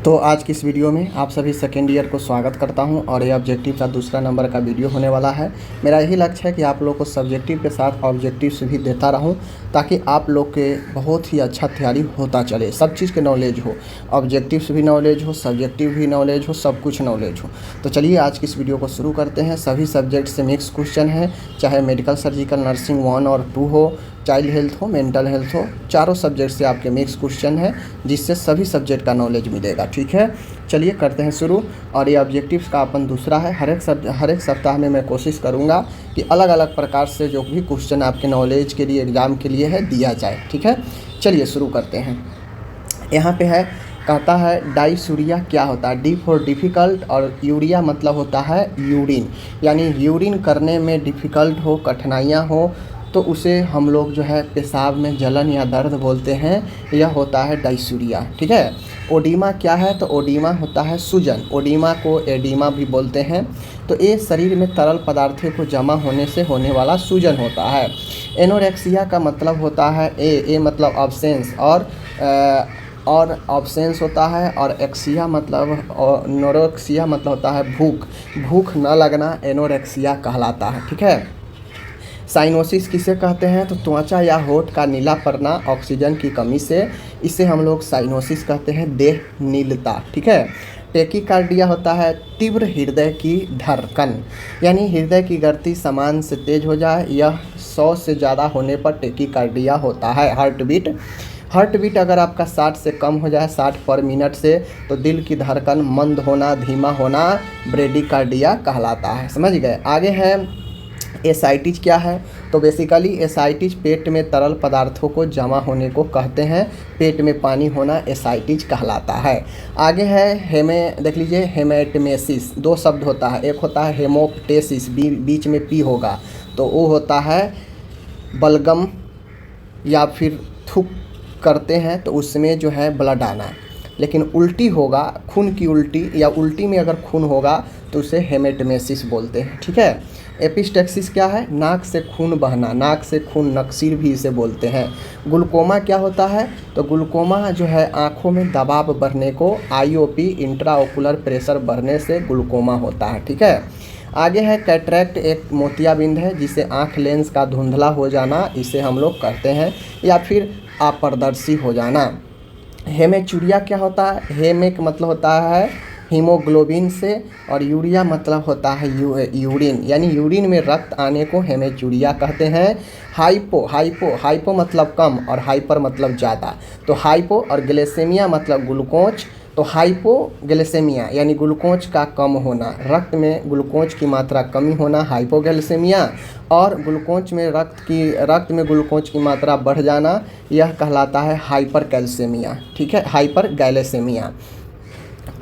तो आज की इस वीडियो में आप सभी सेकेंड ईयर को स्वागत करता हूं और ये ऑब्जेक्टिव का दूसरा नंबर का वीडियो होने वाला है। मेरा यही लक्ष्य है कि आप लोग को सब्जेक्टिव के साथ ऑब्जेक्टिव्स भी देता रहूं ताकि आप लोग के बहुत ही अच्छा तैयारी होता चले, सब चीज़ के नॉलेज हो, ऑब्जेक्टिव्स भी नॉलेज हो, सब्जेक्टिव भी नॉलेज हो, सब कुछ नॉलेज हो। तो चलिए आज की इस वीडियो को शुरू करते हैं। सभी सब्जेक्ट से मिक्स क्वेश्चन है, चाहे मेडिकल, सर्जिकल, नर्सिंग 1 और 2 हो, चाइल्ड हेल्थ हो, मेंटल हेल्थ हो, चारों सब्जेक्ट से आपके मिक्स क्वेश्चन है जिससे सभी सब्जेक्ट का नॉलेज मिलेगा। ठीक है, चलिए करते हैं शुरू। और ये ऑब्जेक्टिव्स का अपन दूसरा है। हर एक सप्ताह में मैं कोशिश करूँगा कि अलग अलग प्रकार से जो भी क्वेश्चन आपके नॉलेज के लिए, एग्ज़ाम के लिए है, दिया जाए। ठीक है, चलिए शुरू करते हैं। यहाँ पे है, कहता है डाइसूरिया क्या होता है। डी फॉर डिफ़िकल्ट और यूरिया मतलब होता है यूरिन, यानी यूरिन करने में डिफ़िकल्ट हो, कठिनाइयाँ हो तो उसे हम लोग जो है पेशाब में जलन या दर्द बोलते हैं, यह होता है डाइसूरिया। ठीक है, ओडीमा क्या है, तो ओडीमा होता है सूजन, ओडीमा को एडीमा भी बोलते हैं। तो ये शरीर में तरल पदार्थों को जमा होने से होने वाला सूजन होता है। एनोरेक्सिया का मतलब होता है ए मतलब ऑब्सेंस और ऑब्सेंस होता है, और एक्सिया मतलब नोरेक्सिया मतलब होता है भूख न लगना, एनोरेक्सिया कहलाता है। ठीक है, साइनोसिस किसे कहते हैं, तो त्वचा या होठ का नीला पड़ना ऑक्सीजन की कमी से, इसे हम लोग साइनोसिस कहते हैं, देह नीलता। ठीक है, टेकीकार्डिया होता है तीव्र हृदय की धड़कन, यानी हृदय की गति सामान्य से तेज हो जाए, यह 100 से ज़्यादा होने पर टेकीकार्डिया होता है। हार्ट बीट अगर आपका 60 से कम हो जाए, 60 पर मिनट से, तो दिल की धड़कन मंद होना, धीमा होना ब्रेडिकार्डिया कहलाता है। समझ गए। आगे है एसाइटिस क्या है, तो बेसिकली एसाइटिस पेट में तरल पदार्थों को जमा होने को कहते हैं, पेट में पानी होना एसाइटिस कहलाता है। आगे है देख लीजिए हेमेटमेसिस, 2 शब्द होता है, एक होता है हेमोप्टेसिस, बीच में पी होगा, तो वो होता है बलगम या फिर थूक करते हैं तो उसमें जो है ब्लड आना, लेकिन उल्टी होगा, खून की उल्टी या उल्टी में अगर खून होगा तो उसे हेमेटमेसिस बोलते हैं। ठीक है, एपिस्टेक्सिस क्या है, नाक से खून बहना, नाक से खून, नक्सीर भी इसे बोलते हैं। ग्लूकोमा क्या होता है, तो ग्लूकोमा जो है आँखों में दबाव बढ़ने को, आईओपी इंट्राओकुलर प्रेशर बढ़ने से ग्लूकोमा होता है। ठीक है, आगे है कैटरैक्ट, एक मोतियाबिंद है जिसे आँख लेंस का धुंधला हो जाना, इसे हम लोग कहते हैं, या फिर अपारदर्शी हो जाना। हेमेचूरिया क्या होता है, हेमे का मतलब होता है हीमोग्लोबिन से, और यूरिया मतलब होता है यूरिन, यानी यूरिन में रक्त आने को हेमेचूरिया कहते हैं। हाइपो मतलब कम और हाइपर मतलब ज़्यादा, तो हाइपो, और ग्लाइसेमिया मतलब ग्लूकोज, तो हाइपोग्लाइसेमिया यानी ग्लूकोज का कम होना, रक्त में ग्लूकोज की मात्रा कमी होना हाइपोग्लाइसेमिया, और रक्त में ग्लूकोज की मात्रा बढ़ जाना, यह कहलाता है हाइपरकैल्सेमिया। ठीक है, हाइपरग्लाइसेमिया।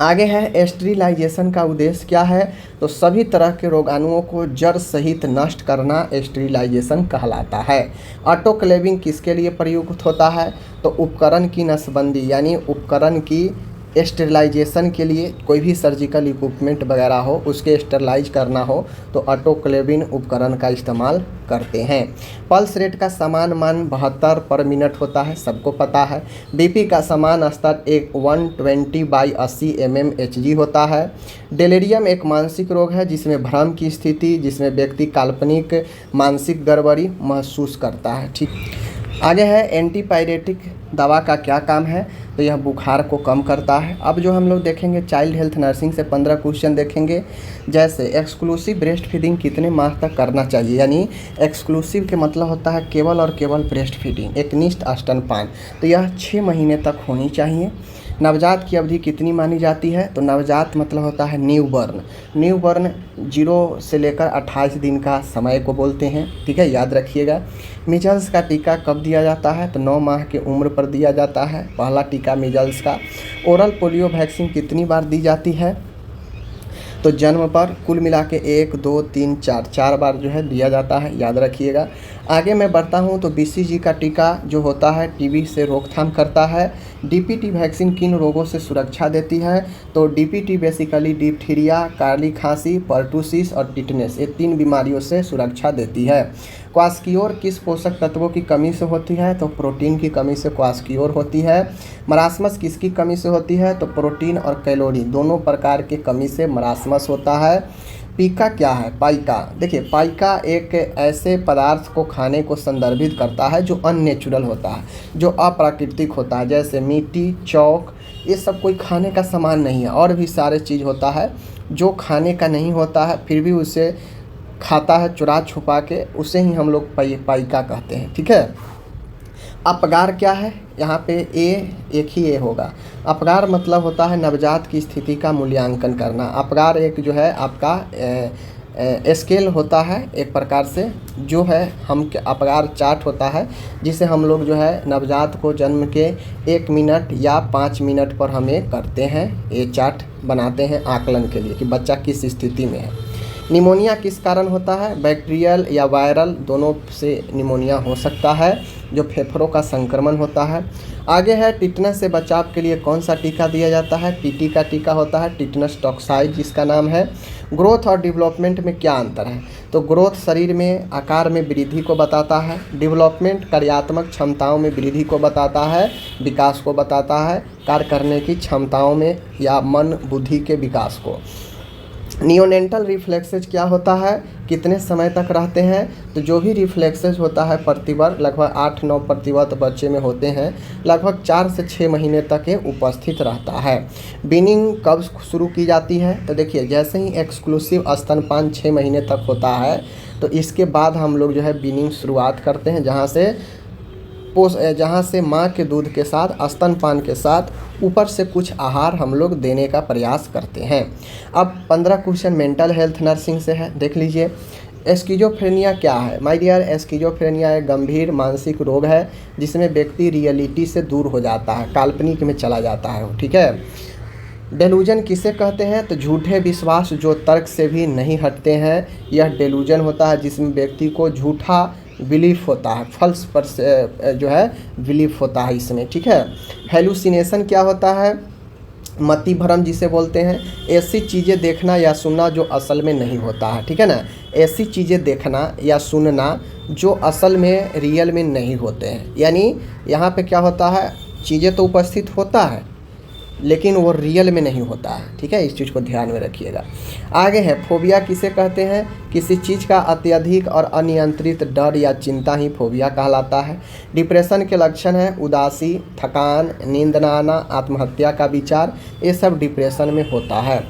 आगे है स्टेरिलाइजेशन का उद्देश्य क्या है, तो सभी तरह के रोगाणुओं को जड़ सहित नष्ट करना स्टेरिलाइजेशन कहलाता है। ऑटोक्लेविंग किसके लिए प्रयुक्त होता है, तो उपकरण की नसबंदी, यानी उपकरण की स्टेरिलाइजेशन के लिए, कोई भी सर्जिकल इक्विपमेंट वगैरह हो उसके स्टेरिलाइज करना हो तो ऑटोक्लेविंग उपकरण का इस्तेमाल करते हैं। पल्स रेट का समान मान 72 पर मिनट होता है, सबको पता है। बीपी का समान स्तर 120/80 mmHg होता है। डेलेरियम एक मानसिक रोग है जिसमें भ्रम की स्थिति, जिसमें व्यक्ति काल्पनिक मानसिक गड़बड़ी महसूस करता है। ठीक, आगे है एंटीपायरेटिक दवा का क्या काम है, तो यह बुखार को कम करता है। अब जो हम लोग देखेंगे चाइल्ड हेल्थ नर्सिंग से 15 क्वेश्चन देखेंगे, जैसे एक्सक्लूसिव ब्रेस्ट फीडिंग कितने माह तक करना चाहिए, यानी एक्सक्लूसिव के मतलब होता है केवल और केवल ब्रेस्ट फीडिंग, एकनिष्ठ स्तनपान, तो यह 6 महीने तक होनी चाहिए। नवजात की अवधि कितनी मानी जाती है, तो नवजात मतलब होता है न्यूबॉर्न 0 से लेकर 28 दिन का समय को बोलते हैं। ठीक है, याद रखिएगा। मीजल्स का टीका कब दिया जाता है, तो 9 माह की उम्र पर दिया जाता है पहला टीका मीजल्स का। ओरल पोलियो वैक्सीन कितनी बार दी जाती है, तो जन्म पर, कुल मिला के 1 2 3 4 बार जो है दिया जाता है, याद रखिएगा। आगे मैं बढ़ता हूँ तो BCG का टीका जो होता है टीबी से रोकथाम करता है। DPT वैक्सीन किन रोगों से सुरक्षा देती है, तो DPT बेसिकली डिप्थीरिया, काली खांसी, पर्टूसिस और टिटनेस, ये 3 बीमारियों से सुरक्षा देती है। क्वास्कियोर किस पोषक तत्वों की कमी से होती है? तो प्रोटीन की कमी से क्वास्कियोर होती है। मरासमस किसकी कमी से होती है? तो प्रोटीन और कैलोरी दोनों प्रकार की कमी से मरासमस होता है। पीका क्या है? पाइका, देखिए पाइका एक ऐसे पदार्थ को खाने को संदर्भित करता है जो अननेचुरल होता है, जो अप्राकृतिक होता है, जैसे मिट्टी, चौक, ये सब कोई खाने का सामान नहीं है। और भी सारे चीज़ होता है जो खाने का नहीं होता है, फिर भी उसे खाता है चुरा छुपा के, उसे ही हम लोग पाइका कहते हैं। ठीक है। अपगार क्या है? यहाँ पे एक ही ए होगा। अपगार मतलब होता है नवजात की स्थिति का मूल्यांकन करना। अपगार एक जो है आपका स्केल होता है एक प्रकार से, जो है हम अपगार चार्ट होता है जिसे हम लोग जो है नवजात को जन्म के 1 मिनट या 5 मिनट पर हमें करते हैं, ये चार्ट बनाते हैं आकलन के लिए कि बच्चा किस स्थिति में है। निमोनिया किस कारण होता है? बैक्टीरियल या वायरल, दोनों से निमोनिया हो सकता है, जो फेफड़ों का संक्रमण होता है। आगे है टिटनस से बचाव के लिए कौन सा टीका दिया जाता है? टीटी का टीका होता है, टिटनस टॉक्साइड जिसका नाम है। ग्रोथ और डेवलपमेंट में क्या अंतर है? तो ग्रोथ शरीर में आकार में वृद्धि को बताता है, डेवलपमेंट कार्यात्मक क्षमताओं में वृद्धि को बताता है, विकास को बताता है, कार्य करने की क्षमताओं में या मन बुद्धि के विकास को। नियोनेंटल रिफ्लेक्सेज क्या होता है? कितने समय तक रहते हैं? तो जो भी रिफ्लेक्सेज होता है प्रतिवर्ष लगभग 8-9% बच्चे में होते हैं, लगभग 4 से 6 महीने तक ये उपस्थित रहता है। बीनिंग कब शुरू की जाती है? तो देखिए जैसे ही एक्सक्लूसिव स्तनपान 6 महीने तक होता है तो इसके बाद हम लोग जो है बीनिंग शुरुआत करते हैं, जहाँ से माँ के दूध के साथ स्तनपान के साथ ऊपर से कुछ आहार हम लोग देने का प्रयास करते हैं। अब 15 क्वेश्चन मेंटल हेल्थ नर्सिंग से है, देख लीजिए। एस्किजोफ्रेनिया क्या है? माय डियर, एस्किजोफ्रेनिया एक गंभीर मानसिक रोग है जिसमें व्यक्ति रियलिटी से दूर हो जाता है, काल्पनिक में चला जाता है। ठीक है। डेलूजन किसे कहते हैं? तो झूठे विश्वास जो तर्क से भी नहीं हटते हैं, यह डेलूजन होता है जिसमें व्यक्ति को झूठा बिलीफ होता है, फल्स पर जो है बिलीफ होता है इसमें। ठीक है। हेलुसिनेशन क्या होता है? मति भ्रम जिसे बोलते हैं, ऐसी चीज़ें देखना या सुनना जो असल में नहीं होता है। ठीक है ना, ऐसी चीज़ें देखना या सुनना जो असल में रियल में नहीं होते हैं। यानी यहाँ पे क्या होता है, चीज़ें तो उपस्थित होता है लेकिन वो रियल में नहीं होता है। ठीक है, इस चीज़ को ध्यान में रखिएगा। आगे है फोबिया किसे कहते हैं? किसी चीज़ का अत्यधिक और अनियंत्रित डर या चिंता ही फोबिया कहलाता है। डिप्रेशन के लक्षण है उदासी, थकान, नींद न आना, आत्महत्या का विचार, ये सब डिप्रेशन में होता है।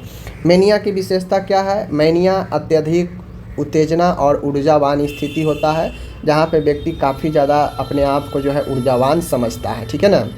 मेनिया की विशेषता क्या है? मेनिया अत्यधिक उत्तेजना और ऊर्जावान स्थिति होता है, जहाँ पे व्यक्ति काफ़ी ज़्यादा अपने आप को जो है ऊर्जावान समझता है। ठीक है ना।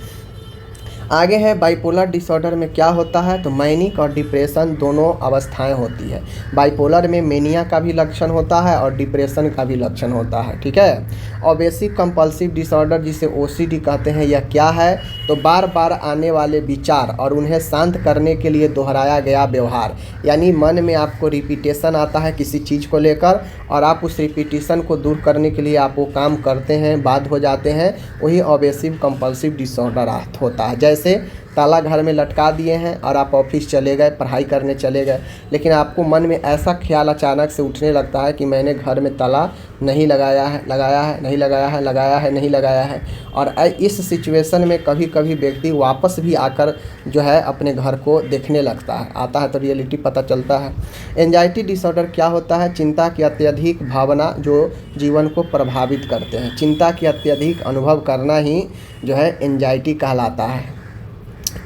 आगे है बाइपोलर डिसऑर्डर में क्या होता है? तो मैनिक और डिप्रेशन दोनों अवस्थाएं होती है। बाइपोलर में मेनिया का भी लक्षण होता है और डिप्रेशन का भी लक्षण होता है। ठीक है। ऑब्सेसिव कंपल्सिव डिसऑर्डर जिसे ओसीडी कहते हैं, यह क्या है? तो बार बार आने वाले विचार और उन्हें शांत करने के लिए दोहराया गया व्यवहार, यानी मन में आपको रिपीटेशन आता है किसी चीज़ को लेकर और आप उस रिपीटेशन को दूर करने के लिए आप वो काम करते हैं, बाध्य हो जाते हैं, वही ऑब्सेसिव कंपल्सिव डिसऑर्डर होता है। जैसे ताला घर में लटका दिए हैं और आप ऑफिस चले गए, पढ़ाई करने चले गए, लेकिन आपको मन में ऐसा ख्याल अचानक से उठने लगता है कि मैंने घर में ताला नहीं लगाया है, नहीं लगाया है। और इस सिचुएशन में कभी कभी व्यक्ति वापस भी आकर जो है अपने घर को देखने लगता है, आता है तो रियलिटी पता चलता है। एंजाइटी डिसऑर्डर क्या होता है? चिंता की अत्यधिक भावना जो जीवन को प्रभावित करते हैं। चिंता की अत्यधिक अनुभव करना ही जो है एंजाइटी कहलाता है।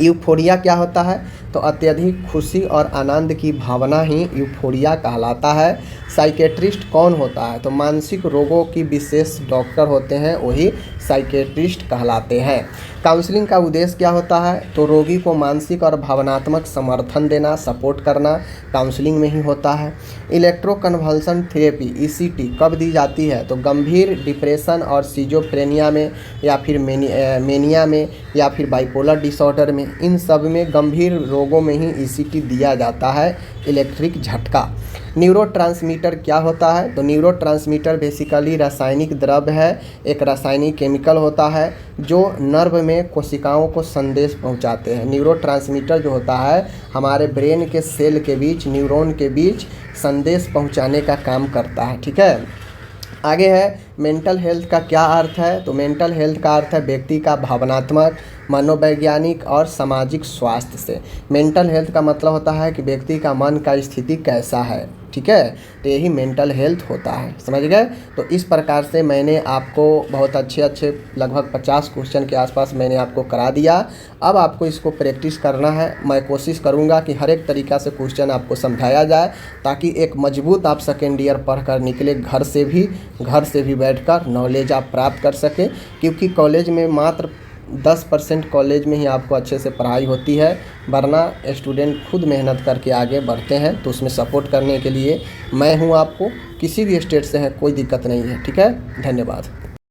यूफोरिया क्या होता है? तो अत्यधिक खुशी और आनंद की भावना ही यूफोरिया कहलाता है। साइकेट्रिस्ट कौन होता है? तो मानसिक रोगों की विशेष डॉक्टर होते हैं, वही साइकेट्रिस्ट कहलाते हैं। काउंसलिंग का उद्देश्य क्या होता है? तो रोगी को मानसिक और भावनात्मक समर्थन देना, सपोर्ट करना काउंसलिंग में ही होता है। इलेक्ट्रोकन्वल्सन थेरेपी ईसीटी कब दी जाती है? तो गंभीर डिप्रेशन और सिजोफ्रेनिया में या फिर मेनिया में या फिर बाइपोलर डिसऑर्डर में, इन सब में गंभीर रोगों में ही ईसीटी दिया जाता है, इलेक्ट्रिक झटका। न्यूरोट्रांसमीटर क्या होता है? तो न्यूरोट्रांसमीटर बेसिकली रासायनिक द्रव्य है, एक रासायनिक केमिकल होता है जो नर्व में कोशिकाओं को संदेश पहुंचाते हैं। न्यूरोट्रांसमीटर जो होता है हमारे ब्रेन के सेल के बीच, न्यूरॉन के बीच संदेश पहुंचाने का काम करता है। ठीक है। आगे है मेंटल हेल्थ का क्या अर्थ है। तो मेंटल हेल्थ का अर्थ है व्यक्ति का भावनात्मक, मनोवैज्ञानिक और सामाजिक स्वास्थ्य से। मेंटल हेल्थ का मतलब होता है कि व्यक्ति का मन का स्थिति कैसा है, ठीक है। तो यही मेंटल हेल्थ होता है, समझ गए। तो इस प्रकार से मैंने आपको बहुत अच्छे लगभग 50 क्वेश्चन के आसपास मैंने आपको करा दिया। अब आपको इसको प्रैक्टिस करना है। मैं कोशिश करूंगा कि हर एक तरीक़ा से क्वेश्चन आपको समझाया जाए, ताकि एक मजबूत आप सेकेंड ईयर पढ़ कर निकले, घर से भी बैठकर नॉलेज आप प्राप्त कर सकें। क्योंकि कॉलेज में मात्र 10% कॉलेज में ही आपको अच्छे से पढ़ाई होती है, वरना स्टूडेंट खुद मेहनत करके आगे बढ़ते हैं। तो उसमें सपोर्ट करने के लिए मैं हूं आपको, किसी भी स्टेट से है कोई दिक्कत नहीं है, ठीक है। धन्यवाद।